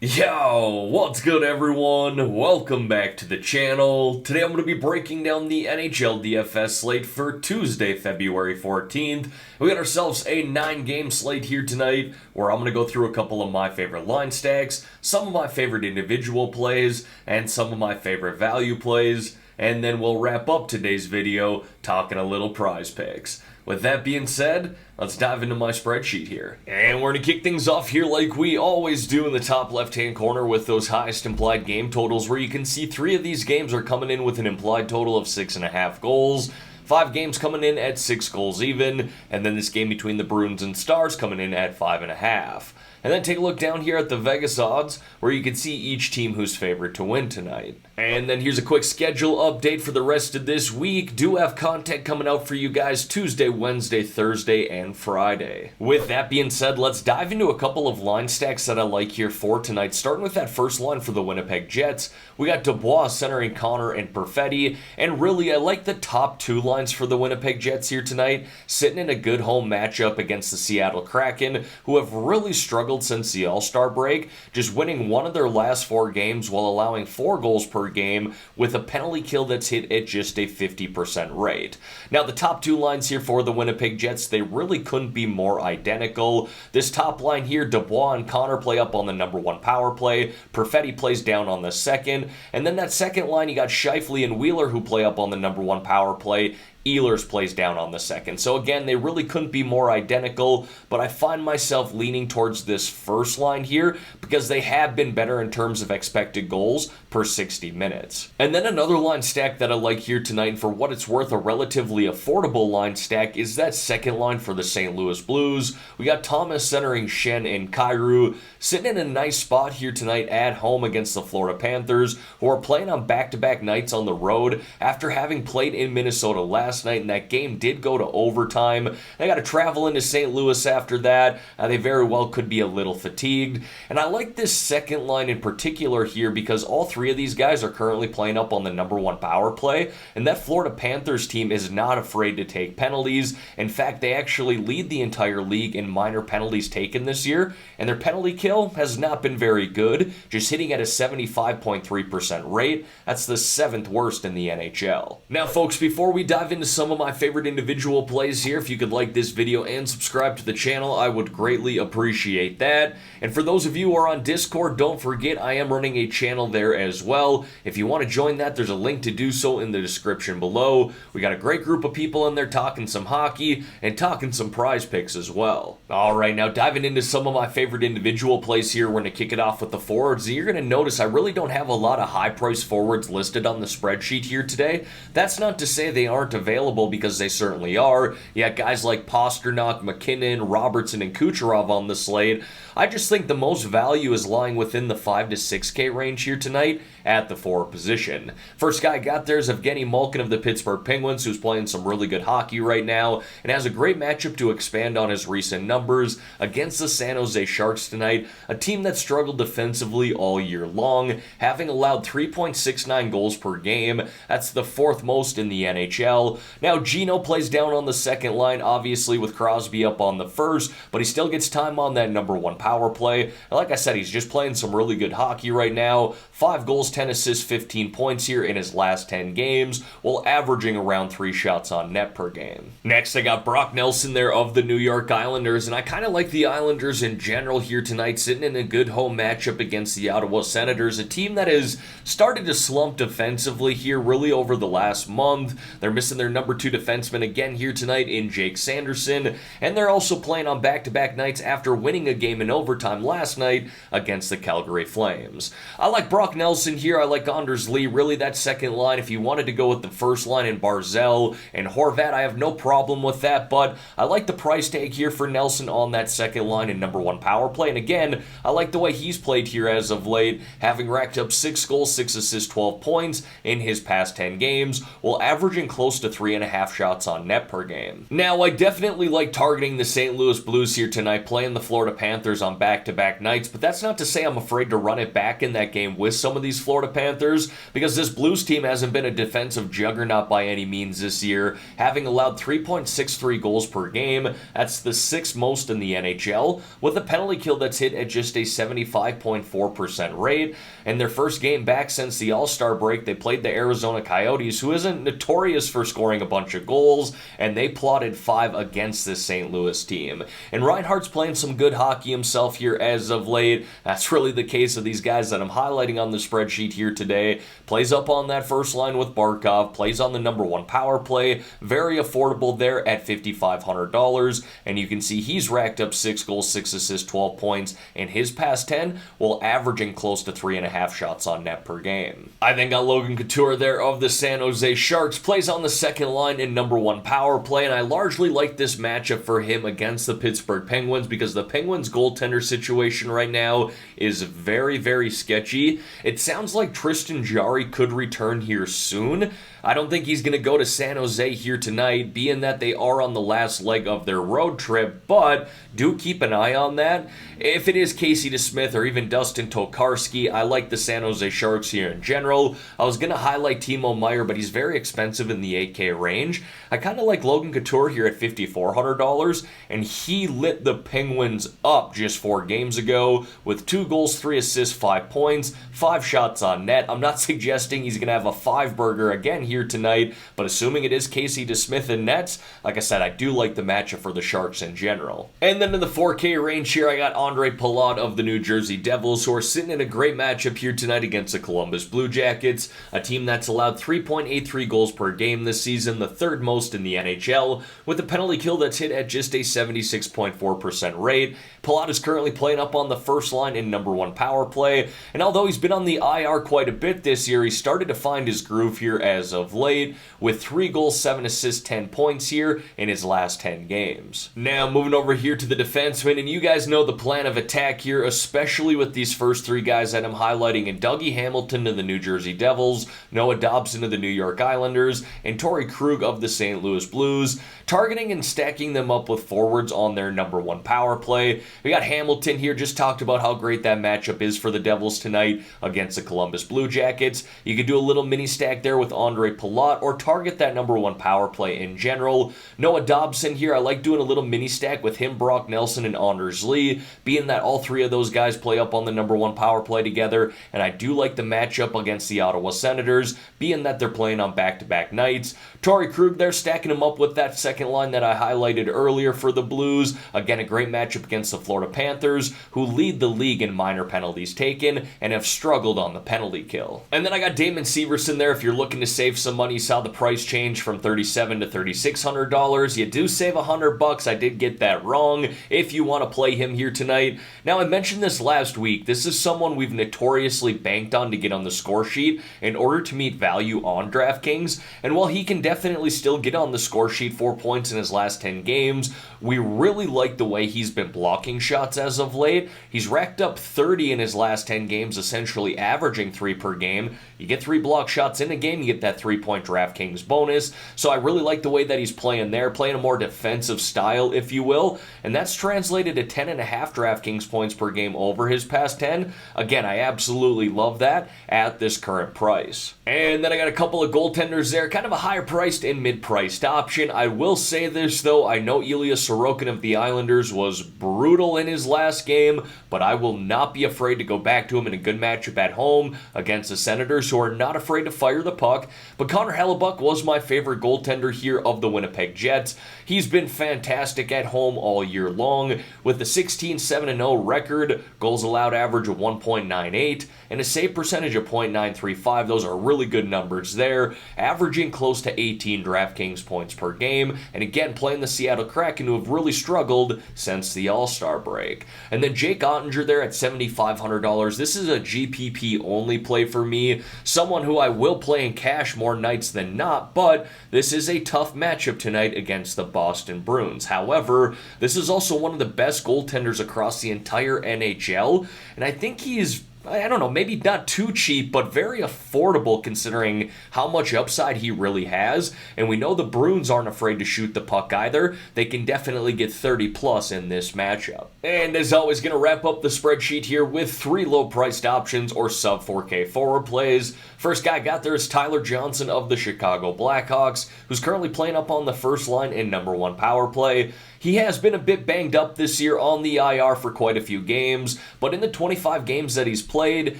Yo, what's good everyone? Welcome back to the channel. Today I'm going to be breaking down the NHL DFS slate for Tuesday, February 14th. We got ourselves a 9-game slate here tonight where I'm going to go through a couple of my favorite line stacks, some of my favorite individual plays, and some of my favorite value plays. And then we'll wrap up today's video talking a little prize picks. With that being said, let's dive into my spreadsheet here. And we're going to kick things off here like we always do in the top left-hand corner with those highest implied game totals, where you can see 3 of these games are coming in with an implied total of 6.5 goals. 5 games coming in at 6 goals even, and then this game between the Bruins and Stars coming in at 5.5. And then take a look down here at the Vegas odds, where you can see each team who's favored to win tonight. And then here's a quick schedule update for the rest of this week. Do have content coming out for you guys Tuesday, Wednesday, Thursday, and Friday. With that being said, let's dive into a couple of line stacks that I like here for tonight. Starting with that first line for the Winnipeg Jets, we got Dubois centering Connor and Perfetti. And really, I like the top 2 lines for the Winnipeg Jets here tonight, sitting in a good home matchup against the Seattle Kraken, who have really struggled since the All-Star break, just winning 1 of their last 4 games while allowing 4 goals per game with a penalty kill that's hit at just a 50% rate. Now, the top 2 lines here for the Winnipeg Jets, they really couldn't be more identical. This top line here, Dubois and Connor play up on the number 1 power play, Perfetti plays down on the second, and then that second line, you got Scheifele and Wheeler who play up on the number 1 power play. Ehlers plays down on the second. So again, they really couldn't be more identical, but I find myself leaning towards this first line here because they have been better in terms of expected goals per 60 minutes. And then another line stack that I like here tonight, and for what it's worth, a relatively affordable line stack, is that second line for the St. Louis Blues. We got Thomas centering Shen and Kyrou, sitting in a nice spot here tonight at home against the Florida Panthers, who are playing on back-to-back nights on the road after having played in Minnesota last night, and that game did go to overtime. They got to travel into St. Louis after that. They very well could be a little fatigued. And I like this second line in particular here because all 3 of these guys are currently playing up on the number 1 power play, and that Florida Panthers team is not afraid to take penalties. In fact, they actually lead the entire league in minor penalties taken this year, and their penalty kill has not been very good, just hitting at a 75.3% rate. That's the 7th worst in the NHL. Now, folks, before we dive into some of my favorite individual plays here, if you could like this video and subscribe to the channel, I would greatly appreciate that. And for those of you who are on Discord, don't forget I am running a channel there as well. If you want to join that, there's a link to do so in the description below. We got a great group of people in there talking some hockey and talking some prize picks as well. Alright, now diving into some of my favorite individual plays here, we're going to kick it off with the forwards. And you're going to notice I really don't have a lot of high-priced forwards listed on the spreadsheet here today. That's not to say they aren't available, because they certainly are. You got guys like Pasternak, McKinnon, Robertson, and Kucherov on the slate. I just think the most value is lying within the 5 to 6K range here tonight at the forward position. First guy I got there is Evgeny Malkin of the Pittsburgh Penguins, who's playing some really good hockey right now and has a great matchup to expand on his recent numbers against the San Jose Sharks tonight, a team that struggled defensively all year long, having allowed 3.69 goals per game. That's the 4th most in the NHL. Now, Gino plays down on the second line, obviously with Crosby up on the first, but he still gets time on that number 1 power play. And like I said, he's just playing some really good hockey right now. 5 goals, 10 assists, 15 points here in his last 10 games, while averaging around 3 shots on net per game. Next, I got Brock Nelson there of the New York Islanders, and I kind of like the Islanders in general here tonight, sitting in a good home matchup against the Ottawa Senators, a team that has started to slump defensively here really over the last month. They're missing their number 2 defenseman again here tonight in Jake Sanderson, and they're also playing on back-to-back nights after winning a game in overtime last night against the Calgary Flames. I like Brock Nelson here. I like Anders Lee. Really, that second line, if you wanted to go with the first line in Barzell and Horvat, I have no problem with that, but I like the price tag here for Nelson on that second line in number 1 power play. And again, I like the way he's played here as of late, having racked up 6 goals, 6 assists, 12 points in his past 10 games, while averaging close to 3.5 shots on net per game. Now, I definitely like targeting the St. Louis Blues here tonight, playing the Florida Panthers on back-to-back nights, but that's not to say I'm afraid to run it back in that game with some of these Florida Panthers, because this Blues team hasn't been a defensive juggernaut by any means this year, having allowed 3.63 goals per game. That's the 6th most in the NHL, with a penalty kill that's hit at just a 75.4% rate. And their first game back since the All-Star break, they played the Arizona Coyotes, who isn't notorious for scoring a bunch of goals, and they plotted 5 against this St. Louis team. And Reinhart's playing some good hockey himself here as of late. That's really the case of these guys that I'm highlighting on the spreadsheet here today. Plays up on that first line with Barkov, plays on the number 1 power play, very affordable there at $5,500, and you can see he's racked up 6 goals, 6 assists, 12 points in his past 10, while averaging close to 3.5 shots on net per game. I then got Logan Couture there of the San Jose Sharks, plays on the second line in number 1 power play, and I largely like this matchup for him against the Pittsburgh Penguins because the Penguins goaltender situation right now is very, very sketchy. It sounds like Tristan Jarry could return here soon. I don't think he's going to go to San Jose here tonight, being that they are on the last leg of their road trip, but do keep an eye on that. If it is Casey DeSmith or even Dustin Tokarski, I like the San Jose Sharks here in general. I was going to highlight Timo Meier, but he's very expensive in the 8K range. I kind of like Logan Couture here at $5,400, and he lit the Penguins up just 4 games ago with 2 goals, 3 assists, 5 points, 5 shots on net. I'm not suggesting he's going to have a 5-burger again here tonight, but assuming it is Casey DeSmith in nets, like I said, I do like the matchup for the Sharks in general. And then in the 4K range here, I got Andre Palat of the New Jersey Devils, who are sitting in a great matchup here tonight against the Columbus Blue Jackets, a team that's allowed 3.83 goals per game this season, the 3rd most in the NHL, with a penalty kill that's hit at just a 76.4% rate. Palat is currently playing up on the first line in number 1 power play, and although he's been on the IR quite a bit this year, he started to find his groove here as of late, with 3 goals, 7 assists, 10 points here in his last 10 games. Now, moving over here to the defensemen, and you guys know the plan of attack here, especially with these first 3 guys that I'm highlighting, and Dougie Hamilton to the New Jersey Devils, Noah Dobson to the New York Islanders, and Torrey Krug of the St. Louis Blues, targeting and stacking them up with forwards on their number 1 power play. We got Hamilton here, just talked about how great that matchup is for the Devils tonight against the Columbus Blue Jackets. You could do a little mini stack there with Andre Palat or target that number 1 power play in general. Noah Dobson here, I like doing a little mini stack with him, Brock Nelson, and Anders Lee, being that all 3 of those guys play up on the number 1 power play together, and I do like the matchup against the Ottawa Senators, being that they're playing on back-to-back nights. Torrey Krug there, stacking him up with that second line that I highlighted earlier for the Blues. Again, a great matchup against the Florida Panthers, who lead the league in minor penalties taken and have struggled on the penalty kill. And then I got Damon Severson there if you're looking to save some money. Saw the price change from $3,700 to $3,600. You do save $100. I did get that wrong if you want to play him here tonight. Now, I mentioned this last week. This is someone we've notoriously banked on to get on the score sheet in order to meet value on DraftKings. And while he can definitely still get on the score sheet, 4 points in his last 10 games, we really like the way he's been blocking shots as of late. He's racked up 30 in his last 10 games, essentially averaging 3 per game. You get 3 block shots in a game, you get that 3-point DraftKings bonus. So I really like the way that he's playing there, playing a more defensive style, if you will. And that's translated to 10.5 DraftKings points per game over his past 10. Again, I absolutely love that at this current price. And then I got a couple of goaltenders there, kind of a higher priced and mid-priced option. I will say this, though. I know Ilya Sorokin of the Islanders was brutal in his last game, but I will not be afraid to go back to him in a good matchup at home against the Senators, who are not afraid to fire the puck. But Connor Hellebuyck was my favorite goaltender here of the Winnipeg Jets. He's been fantastic at home all year long, with a 16-7-0 record, goals allowed average of 1.98, and a save percentage of .935. Those are really good numbers there, averaging close to 18 DraftKings points per game, and again, playing the Seattle Kraken, who have really struggled since the All-Star break. And then Jake Ottinger there at $7,500. This is a GPP-only play for me, someone who I will play in cash more nights than not, but this is a tough matchup tonight against the Boston Bruins. However, this is also one of the best goaltenders across the entire NHL, and I think he's, I don't know, maybe not too cheap, but very affordable considering how much upside he really has. And we know the Bruins aren't afraid to shoot the puck either. They can definitely get 30 plus in this matchup. And as always, going to wrap up the spreadsheet here with 3 low-priced options or sub-4K forward plays. First guy I got there is Tyler Johnson of the Chicago Blackhawks, who's currently playing up on the first line in #1 power play. He has been a bit banged up this year on the IR for quite a few games, but in the 25 games that he's played,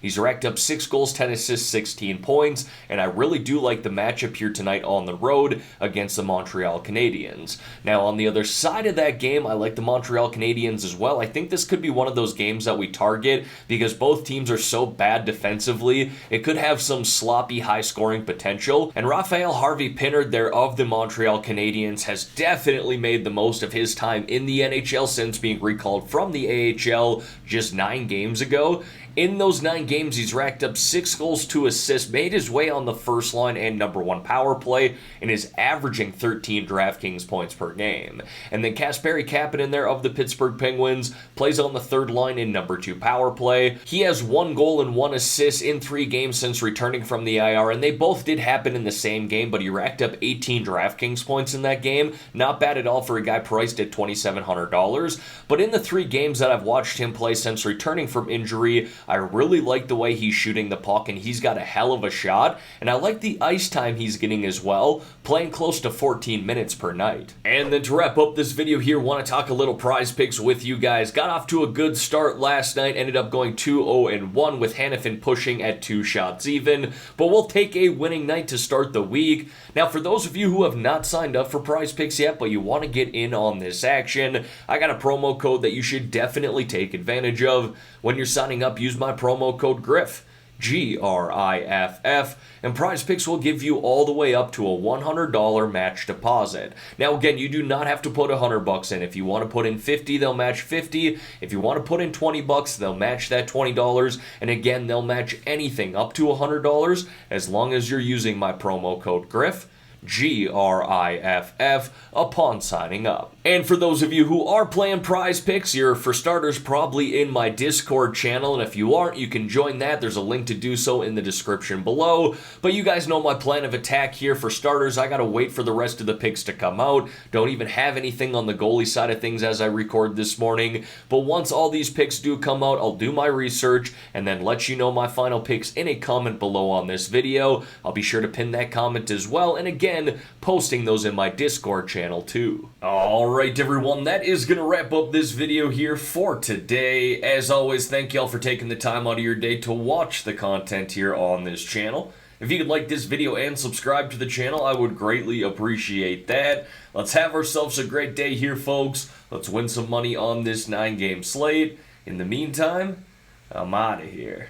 he's racked up 6 goals, 10 assists, 16 points, and I really do like the matchup here tonight on the road against the Montreal Canadiens. Now, on the other side of that game, I like the Montreal Canadiens as well. I think this could be one of those games that we target because both teams are so bad defensively. It could have some sloppy, high-scoring potential, and Raphael Harvey-Pinard there of the Montreal Canadiens has definitely made the most of his time in the NHL since being recalled from the AHL just 9 games ago. In those 9 games, he's racked up 6 goals, 2 assists, made his way on the first line and #1 power play, and is averaging 13 DraftKings points per game. And then Kasperi Kapanen there of the Pittsburgh Penguins plays on the third line in #2 power play. He has 1 goal and 1 assist in 3 games since returning from the IR, and they both did happen in the same game, but he racked up 18 DraftKings points in that game. Not bad at all for a guy priced at $2,700. But in the 3 games that I've watched him play since returning from injury, I really like the way he's shooting the puck, and he's got a hell of a shot, and I like the ice time he's getting as well, playing close to 14 minutes per night. And then to wrap up this video here, want to talk a little prize picks with you guys. Got off to a good start last night, ended up going 2-0-1 with Hanifin pushing at 2 shots even, but we'll take a winning night to start the week. Now, for those of you who have not signed up for prize picks yet, but you want to get in on this action, I got a promo code that you should definitely take advantage of. When you're signing up, use my promo code GRIFF, GRIFF, and Prize Picks will give you all the way up to a $100 match deposit. Now again, you do not have to put $100 in. If you want to put in 50, they'll match 50. If you want to put in $20, they'll match that $20, and again, they'll match anything up to $100 as long as you're using my promo code GRIFF, GRIFF, upon signing up. And for those of you who are playing Prize Picks, you're, for starters, probably in my Discord channel, and if you aren't, you can join that. There's a link to do so in the description below. But you guys know my plan of attack here. For starters, I gotta wait for the rest of the picks to come out. Don't even have anything on the goalie side of things as I record this morning. But once all these picks do come out, I'll do my research and then let you know my final picks in a comment below on this video. I'll be sure to pin that comment as well, and again, posting those in my Discord channel too. Alright everyone, that is going to wrap up this video here for today. As always, thank y'all for taking the time out of your day to watch the content here on this channel. If you could like this video and subscribe to the channel, I would greatly appreciate that. Let's have ourselves a great day here, folks. Let's win some money on this 9-game slate. In the meantime, I'm out of here.